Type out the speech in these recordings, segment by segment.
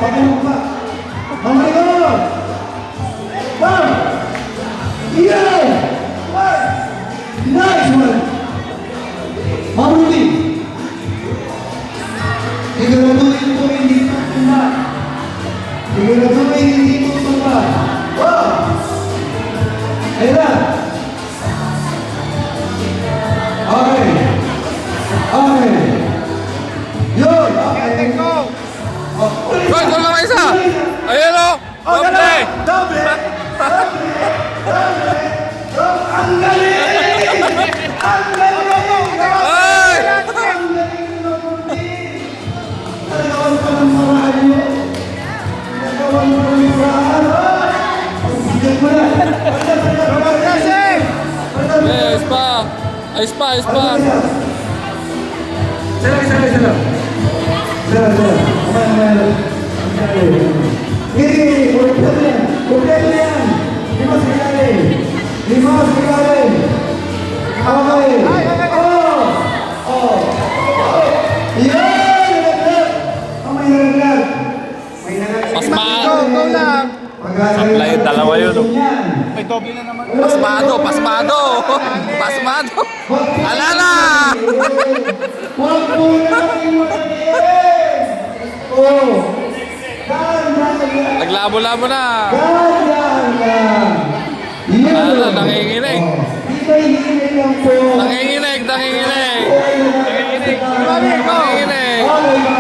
Pakilong pa. Mamay ko! Bam! Yeah! Nice one! Mabuti! Siguraduhin hindi tutumba. Siguraduhin hindi tutumba. Wow! Ayun na! Okay! Okay! Yun! Okay! Gol naman isa! Ayun o! Doble! Doble! Ang galing! Ang galing! Ay! Ang galing ng mundi! Nagawan pa ng maraan yun. Nagawan pa ng maraan. Bigyan mo na. Ayos pa! Ayos pa! Ayos pa! Sila. Ini, problema yan. Lima sekali. Okay. Oh. Yan! May nalaglag. Pasmado! Go lang. Supply, dalawa yun. May doble na naman. Pasmado! Ala na! Huwag mo na kaming matagiin! Oh! Dahan-dahan! Naglabo-labo na! Dahan-dahan lang! Ala, nanginginig! Di ba hihinig lang po? Nanginginig! Nanginginig!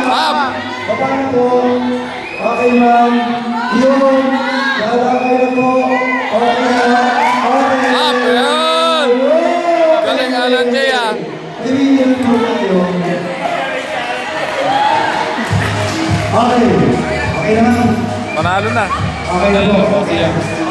Up! Baba na po. Okay, ma'am. Yun. Lalakay na po. Okay na. Okay. Up! Yun! Galing Alan Jay ah! Ibigyan po kayo. Okay. Okay na. Panalo na! Okay na po.